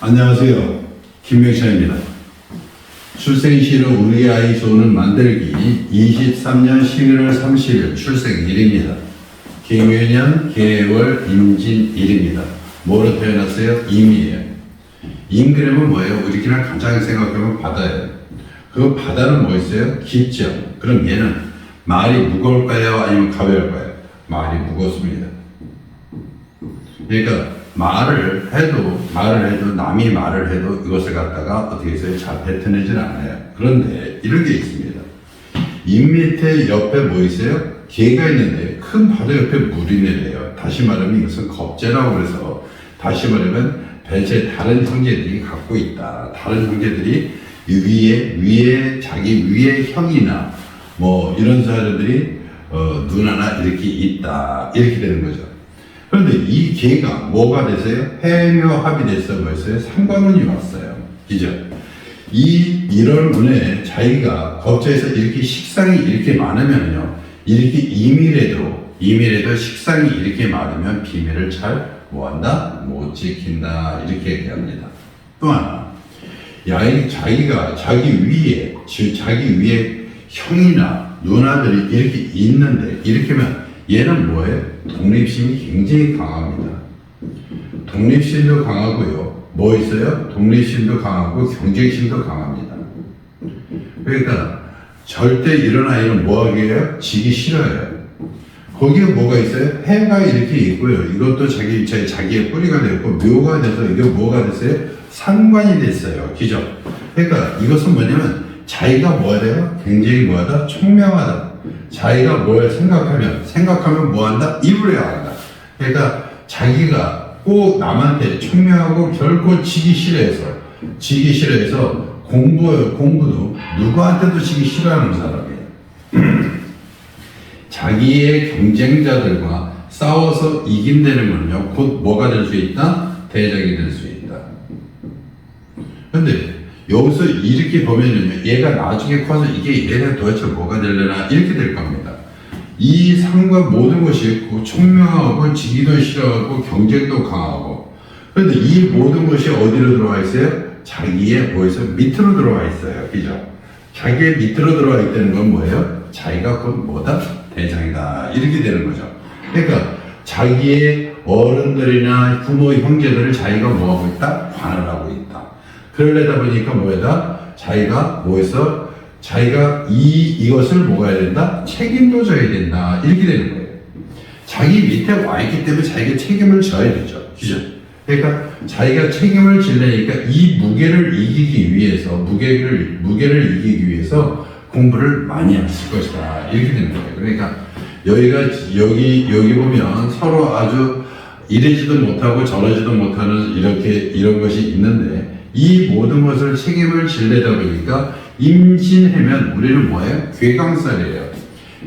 안녕하세요. 김명찬입니다. 출생시로 우리 아이 소는 만들기 23년 11월 30일 출생일입니다. 개묘년 개월 임진일입니다. 뭐로 태어났어요? 임이에요. 임 그러면 뭐예요? 우리끼리 간단하게 생각하면 바다예요. 그 바다는 뭐 있어요? 깊죠. 그럼 얘는 말이 무거울까요? 아니면 가벼울까요? 말이 무겁습니다. 그러니까 말을 해도 남이 말을 해도 이것을 갖다가 어떻게 해서 잘 뱉어내질 않아요. 그런데 이런 게 있습니다. 임 밑에 옆에 뭐 있어요? 개가 있는데 큰 바다 옆에 물이 내려요. 다시 말하면 이것은 겁재라고 그래서 다시 말하면 배의 다른 형제들이 갖고 있다. 다른 형제들이 위에 자기 위에 형이나 뭐 이런 사람들이 누나나 이렇게 있다. 이렇게 되는 거죠. 그런데 이 개가 뭐가 됐어요? 해묘합이 됐어 벌써요? 상관운이 왔어요. 그죠? 이 1월 운에 자기가 겁자에서 이렇게 식상이 이렇게 많으면요. 이렇게 이밀에도 식상이 이렇게 많으면 비밀을 잘 뭐한다? 못 지킨다. 이렇게 얘기합니다. 또 하나. 자기가 자기 위에 형이나 누나들이 이렇게 있는데 이렇게 하면 얘는 뭐예요? 독립심이 굉장히 강합니다. 독립심도 강하고요. 뭐 있어요? 독립심도 강하고 경쟁심도 강합니다. 그러니까 절대 이런 아이는 뭐 하게 해요? 지기 싫어요. 거기에 뭐가 있어요? 해가 이렇게 있고요. 이것도 자기의 뿌리가 됐고 묘가 돼서 이게 뭐가 됐어요? 상관이 됐어요. 그죠? 그러니까 이것은 뭐냐면 자기가 뭐가 돼요? 굉장히 뭐하다? 총명하다. 자기가 뭘 생각하면 뭐한다? 입을 해야 한다. 그러니까 자기가 꼭 남한테 총명하고 결코 지기 싫어해서 공부도 누구한테도 지기 싫어하는 사람이에요. 자기의 경쟁자들과 싸워서 이긴다는 건요, 곧 뭐가 될 수 있다? 대적이 될 수 있다. 근데 여기서 이렇게 보면은요, 얘가 나중에 커서 이게 얘가 도대체 뭐가 되려나 이렇게 될 겁니다. 이 상관 모든 것이 총명하고 지기도 싫어하고 경쟁도 강하고. 그런데 이 모든 것이 어디로 들어와 있어요? 자기의 뭐에서 밑으로 들어와 있어요. 그죠? 자기의 밑으로 들어와 있다는 건 뭐예요? 자기가 곧 뭐다? 대장이다. 이렇게 되는 거죠. 그러니까 자기의 어른들이나 부모, 형제들을 자기가 뭐하고 있다? 관을 하고 있다. 그러려다 보니까 뭐에다? 자기가 뭐해서 자기가 이것을 뭐가 해야 된다? 책임도 져야 된다. 이렇게 되는 거예요. 자기 밑에 와 있기 때문에 자기가 책임을 져야 되죠. 그죠? 그러니까 자기가 책임을 지려니까 이 무게를 이기기 위해서 공부를 많이 했을 것이다. 이렇게 되는 거예요. 그러니까 여기 보면 서로 아주 이러지도 못하고 저러지도 못하는 이런 것이 있는데 이 모든 것을 책임을 지려다 보니까 임진하면 우리는 뭐예요? 괴강살이에요.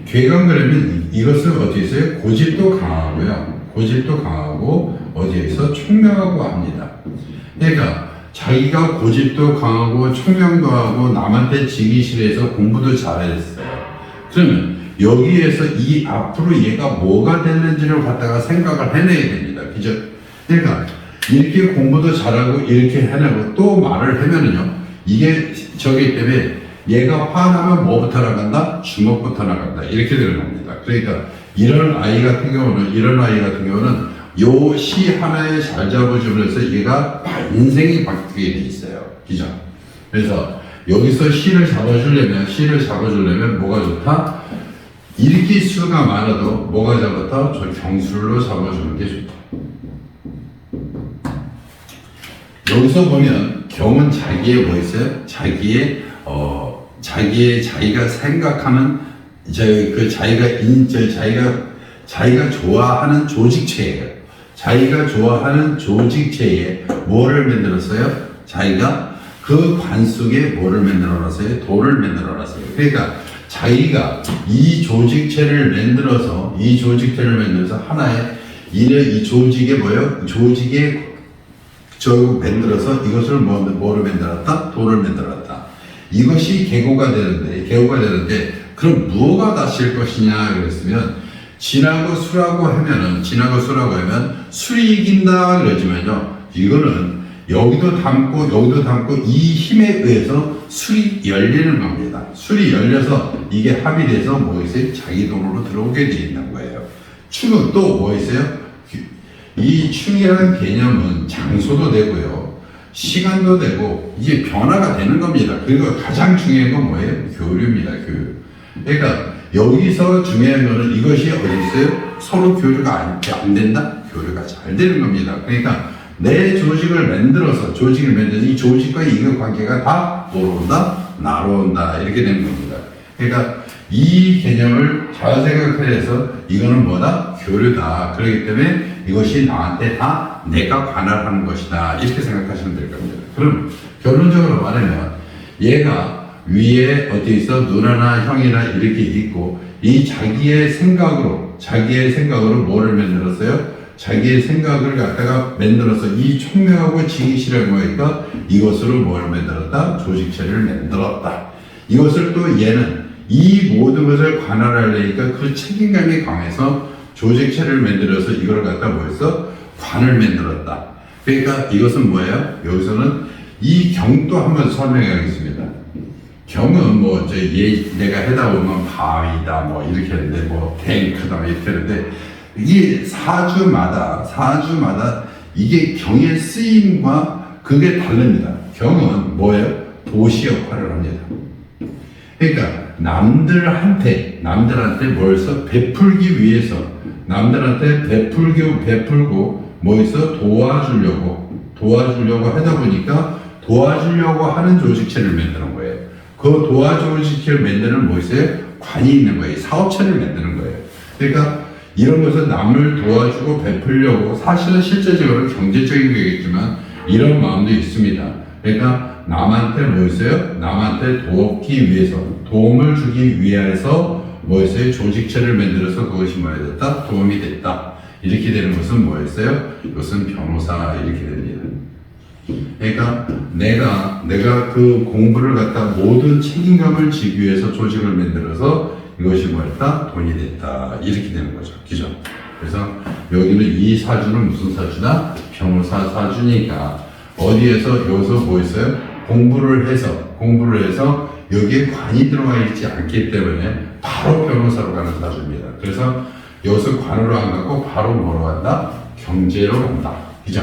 괴강 그러면 이것을 어떻게 써요? 고집도 강하고 어디에서 총명하고 합니다. 그러니까 자기가 고집도 강하고 총명도 하고 남한테 지기 싫어해서 공부도 잘했어요. 그러면 여기에서 이 앞으로 얘가 뭐가 됐는지를 갖다가 생각을 해내야 됩니다. 그죠? 그러니까 이렇게 공부도 잘하고 이렇게 해내고 또 말을 하면은요, 이게 저기 때문에 얘가 화나면 뭐부터 나간다? 주먹부터 나간다. 이렇게 되는 겁니다. 그러니까 이런 아이 같은 경우는 요 시 하나에 잘 잡아주면서 얘가 인생이 바뀌게 돼 있어요. 그죠? 그래서 여기서 시를 잡아주려면 뭐가 좋다? 이렇게 수가 많아도 뭐가 잡았다? 저 경술로 잡아주는 게 좋다. 여기서 보면 경은 자기의 뭐 있어요? 자기가 생각하는 자기가 좋아하는 조직체예요. 자기가 좋아하는 조직체에 뭐를 만들었어요? 자기가 그 관 속에 뭐를 만들어놨어요? 돌을 만들어놨어요. 그러니까 자기가 이 조직체를 만들어서 하나의 이 조직에 뭐예요? 만들어서 이것을 뭐를 만들었다? 돌을 만들었다. 이것이 계고가 되는데 그럼 무엇가 다칠 것이냐 그랬으면 진하고 술하고 하면 술이 이긴다 그러지만요. 이거는 여기도 담고 여기도 담고 이 힘에 의해서 술이 열리는 겁니다. 술이 열려서 이게 합의돼서 뭐 있어요? 자기 돈으로 들어오게 돼 있는 거예요. 충은 또 뭐 있어요? 이 충이라는 개념은 장소도 되고요, 시간도 되고 이게 변화가 되는 겁니다. 그리고 가장 중요한 건 뭐예요? 교류입니다. 교류. 그러니까 여기서 중요한 거는 이것이 어디 있어요? 서로 교류가 안 된다? 교류가 잘 되는 겁니다. 그러니까 내 조직을 만들어서 이 조직과 인간관계가 다 뭐로 온다? 나로 온다. 이렇게 되는 겁니다. 그러니까 이 개념을 잘 생각해서 이거는 뭐다? 교류다. 그렇기 때문에 이것이 나한테 다 내가 관할하는 것이다. 이렇게 생각하시면 될 겁니다. 그럼 결론적으로 말하면 얘가 위에 어디 있어? 누나나 형이나 이렇게 있고 이 자기의 생각으로 뭐를 만들었어요? 자기의 생각을 갖다가 만들어서 이 총명하고 지기시라는 거니까 이것으로 뭘 만들었다? 조직체를 만들었다. 이것을 또 얘는 이 모든 것을 관할하려니까 그 책임감이 강해서 조직체를 만들어서 이걸 갖다 뭐했어? 관을 만들었다. 그러니까 이것은 뭐예요? 여기서는 이 경도 한번 설명하겠습니다. 경은 뭐 내가 해다 보면 바위다 뭐 이렇게 하는데 뭐 탱크다 이렇게 하는데 이게 사주마다 이게 경의 쓰임과 그게 다릅니다. 경은 뭐예요? 도시 역할을 합니다. 그러니까 남들한테 뭘서 베풀기 위해서 남들한테 베풀고 뭐해서 도와주려고 하다 보니까 도와주려고 하는 조직체를 만드는 거예요. 그 도와조직체를 만드는 뭐있어요? 관이 있는 거예요. 사업체를 만드는 거예요. 그러니까 이런 것은 남을 도와주고 베풀려고 사실은 실제적으로 경제적인 거겠지만 이런 마음도 있습니다. 그러니까 남한테 뭐있어요? 남한테 돕기 위해서 도움을 주기 위해서 뭐였어요? 조직체를 만들어서 그것이 뭐야 됐다? 도움이 됐다. 이렇게 되는 것은 뭐였어요? 이것은 변호사 이렇게 됩니다. 그러니까 내가 그 공부를 갖다 모든 책임감을 지기 위해서 조직을 만들어서 이것이 뭐였다? 돈이 됐다. 이렇게 되는 거죠. 그죠? 그래서 여기는 이 사주는 무슨 사주다? 변호사 사주니까 여기서 뭐 있어요? 공부를 해서 여기에 관이 들어가 있지 않기 때문에 바로 변호사로 가는 사주입니다. 그래서 여기서 관으로 안 가고 바로 뭐로 간다? 경제로 간다. 그죠?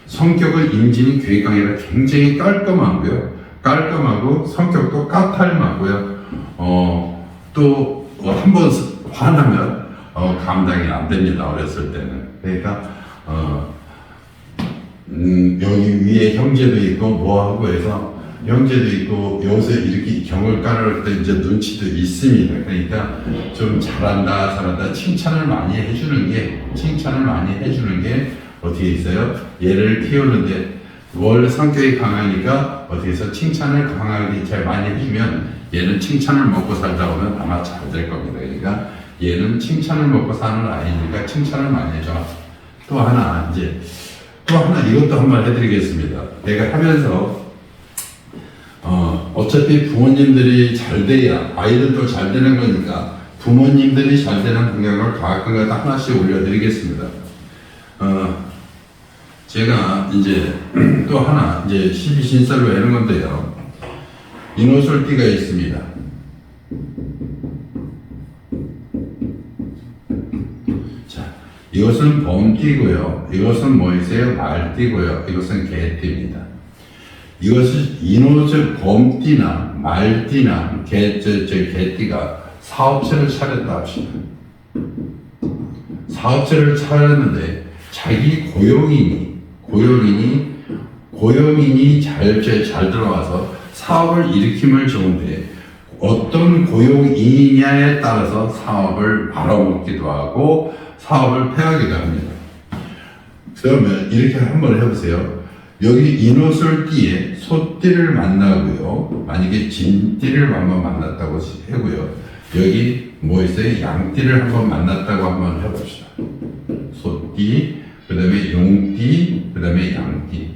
성격은 임진이 괴강이라 굉장히 깔끔하고 성격도 까탈마고요. 또 한번 화나면 감당이 안 됩니다. 어렸을 때는. 그러니까 여기 위에 형제도 있고 뭐하고 해서 형제도 있고 여기서 이렇게 경을 깔을 때 이제 눈치도 있습니다. 그러니까 좀 잘한다 칭찬을 많이 해주는 게 어떻게 있어요? 얘를 키우는데 월 성격이 강하니까 어떻게 해서 칭찬을 강하게 잘 많이 해주면 얘는 칭찬을 먹고 살다 보면 아마 잘 될 겁니다. 그러니까 얘는 칭찬을 먹고 사는 아이니까 칭찬을 많이 해줘. 또 하나 이것도 한번 해드리겠습니다. 내가 하면서 어차피 부모님들이 잘 돼야 아이들도 잘 되는 거니까 부모님들이 잘 되는 동향을 가끔가다 하나씩 올려드리겠습니다. 제가 이제 또 하나 이제 12신설로 하는 건데요. 인호술띠가 있습니다. 자, 이것은 범띠고요. 이것은 뭐이세요? 말띠고요. 이것은 개띠입니다. 이것은 인호술 범띠나 말띠나 개띠가 사업체를 차렸다 합시다. 사업체를 차렸는데 자기 고용인이 잘 들어와서 사업을 일으키면 좋은데 어떤 고용인이냐에 따라서 사업을 말아먹기도 하고 사업을 폐하기도 합니다. 그러면 이렇게 한번 해보세요. 여기 인호술띠에 소띠를 만나고요. 만약에 진띠를 한번 만났다고 하고요. 여기 뭐 있어요? 양띠를 한번 만났다고 한번 해봅시다. 소띠, 그 다음에 용띠, 그 다음에 양띠.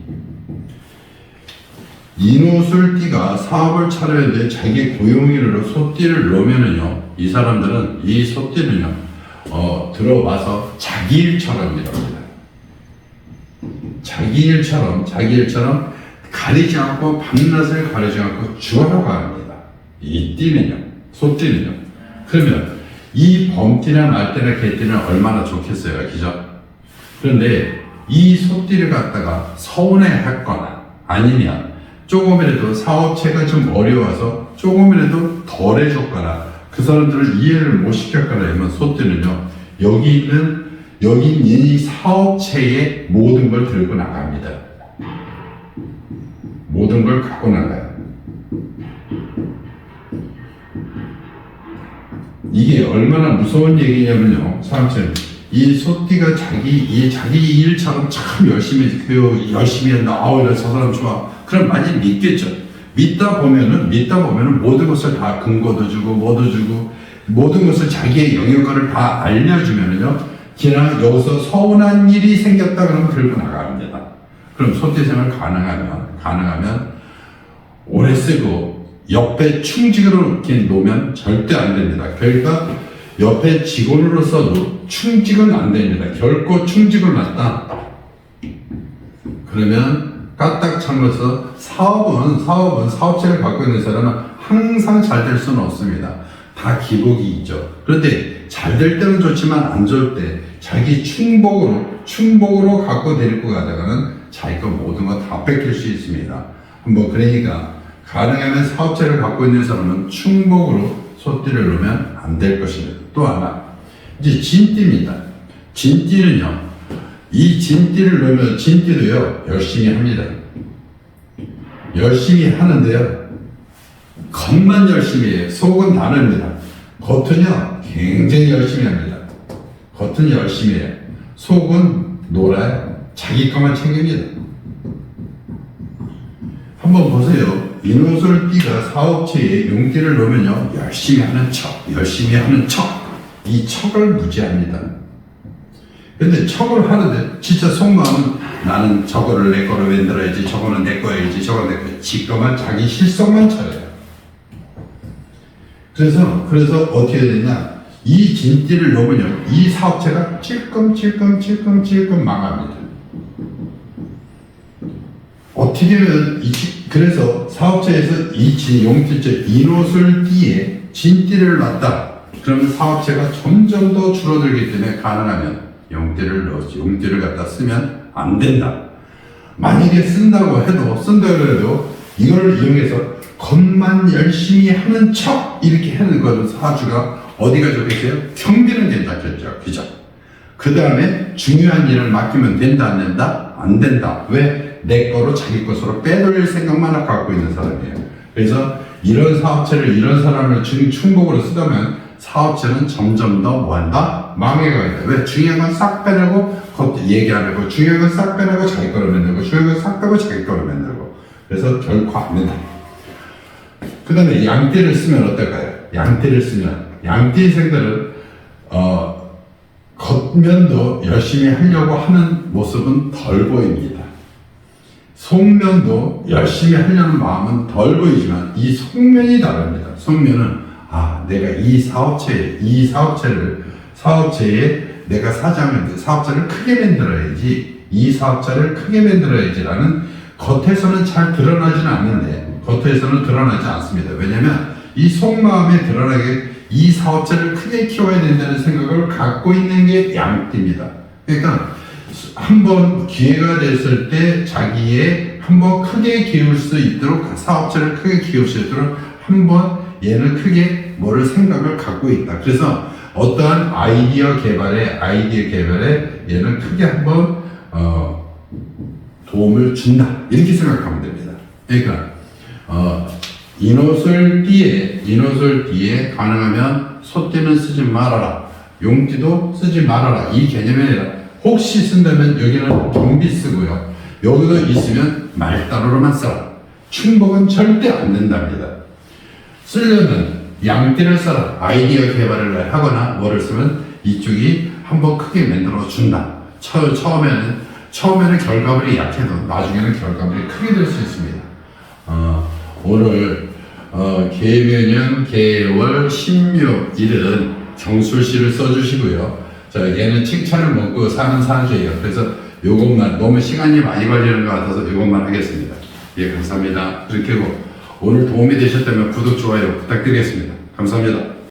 인호술띠가 사업을 차려야 돼. 자기 고용인으로 소띠를 넣으면은요, 이 사람들은 이 소띠는요, 들어와서 자기 일처럼 일합니다. 자기 일처럼 가리지 않고 밤낮을 가리지 않고 죽어라고 합니다. 이 띠는요, 소띠는요. 그러면 이 범띠나 말띠나 개띠는 얼마나 좋겠어요, 그죠? 그런데 이 소띠를 갖다가 서운해했거나 아니면 조금이라도 사업체가 좀 어려워서 조금이라도 덜 해줬거나 그 사람들을 이해를 못 시켰거나 하면 소띠는요, 여기 있는 이 사업체의 모든 걸 들고 나갑니다. 모든 걸 갖고 나가요. 이게 얼마나 무서운 얘기냐면요, 사람처럼 이 소띠가 자기 일처럼 참 열심히 한다. 이래 저 사람 좋아. 그럼 많이 믿겠죠. 믿다 보면은 모든 것을 다 근거도 주고 뭐도 주고 모든 것을 자기의 영역을 다 알려주면은요, 그냥 여기서 서운한 일이 생겼다 그러면 들고 나갑니다. 그럼 소띠 생활 가능하면 오래 쓰고 옆에 충직으로 이렇게 놓으면 절대 안 됩니다. 그러니까 옆에 직원으로서도 충직은 안 됩니다. 결코 충직을 놨다 그러면 까딱 참아서 사업체를 갖고 있는 사람은 항상 잘 될 수는 없습니다. 다 기복이 있죠. 그런데 잘 될 때는 좋지만 안 좋을 때 자기 충복으로 갖고 데리고 가다가는 자기 거 모든 거 다 뺏길 수 있습니다. 그러니까 가능하면 사업체를 갖고 있는 사람은 충복으로 소띠를 놓으면 안 될 것입니다. 또 하나, 이제 진띠입니다. 진띠는요, 이 진띠를 놓으면 진띠도요, 열심히 합니다. 열심히 하는데요, 겉만 열심히 해요. 속은 다릅니다. 겉은요, 굉장히 열심히 합니다. 겉은 열심히 해요. 속은 놀아요. 자기 것만 챙깁니다. 한번 보세요. 인호술띠가 사업체에 용띠를 놓으면요, 열심히 하는 척. 이 척을 무지합니다. 근데 척을 하는데 진짜 속마음은 나는 저거를 내 거로 만들어야지, 저거는 내 거야지, 저거는 내 거야. 지 것만 자기 실속만 차려요. 그래서 어떻게 해야 되냐? 이 진띠를 놓으면요, 이 사업체가 찔끔찔끔 망합니다. 어떻게 하면 그래서 사업체에서 이 용띠째 인호술띠에 진띠를 놨다. 그러면 사업체가 점점 더 줄어들기 때문에 가능하면 용띠를 갖다 쓰면 안 된다. 만약에 쓴다고 해도 이걸 이용해서 겉만 열심히 하는 척 이렇게 하는 거는 사주가 어디가 좋겠어요? 경비는 괜찮겠죠. 그죠? 그 다음에 중요한 일을 맡기면 된다, 안 된다? 안 된다. 왜? 내 거로 자기 것으로 빼돌릴 생각만 갖고 있는 사람이에요. 그래서 이런 사람을 충복으로 쓰다면 사업체는 점점 더 뭐한다? 망해가야 돼. 왜? 중요한 건 싹 빼내고 얘기 안 하고, 중요한 건 싹 빼내고 자기 거로 만들고, 중요한 건 싹 빼고 자기 거로 만들고. 그래서 결코 안 된다. 그 다음에 양띠를 쓰면 어떨까요? 양띠생들은 겉면도 열심히 하려고 하는 모습은 덜 보입니다. 속면도 열심히 하려는 마음은 덜 보이지만 이 속면이 다릅니다. 속면은 내가 이 사업체에 내가 사업자를 크게 만들어야지, 이 사업자를 크게 만들어야지라는 겉에서는 잘 드러나지는 않는데, 겉에서는 드러나지 않습니다. 왜냐하면 이 속마음에 드러나게 이 사업자를 크게 키워야 된다는 생각을 갖고 있는 게 양띠입니다. 그러니까 한번 기회가 됐을 때 한번 크게 키울 수 있도록, 사업자를 크게 키울 수 있도록 한번 얘는 크게 뭐를 생각을 갖고 있다. 그래서 어떠한 아이디어 개발에 얘는 크게 한번 도움을 준다. 이렇게 생각하면 됩니다. 그러니까 인호술띠에 가능하면 소띠는 쓰지 말아라, 용띠도 쓰지 말아라, 이 개념이 아니라 혹시 쓴다면 여기는 경비 쓰고요, 여기도 있으면 말따로로만 써라. 충복은 절대 안 된답니다. 쓰려면 양띠를 써라. 아이디어 개발을 하거나 뭐를 쓰면 이쪽이 한번 크게 만들어 준다. 처음에는 결과물이 약해도 나중에는 결과물이 크게 될 수 있습니다. 오늘 계묘년, 계월, 신묘 일은 정술씨를 써주시고요. 얘는 칭찬을 먹고 사는 사주예요. 그래서 요것만, 너무 시간이 많이 걸리는 것 같아서 요것만 하겠습니다. 예, 감사합니다. 그렇게 하고 오늘 도움이 되셨다면 구독, 좋아요 부탁드리겠습니다. 감사합니다.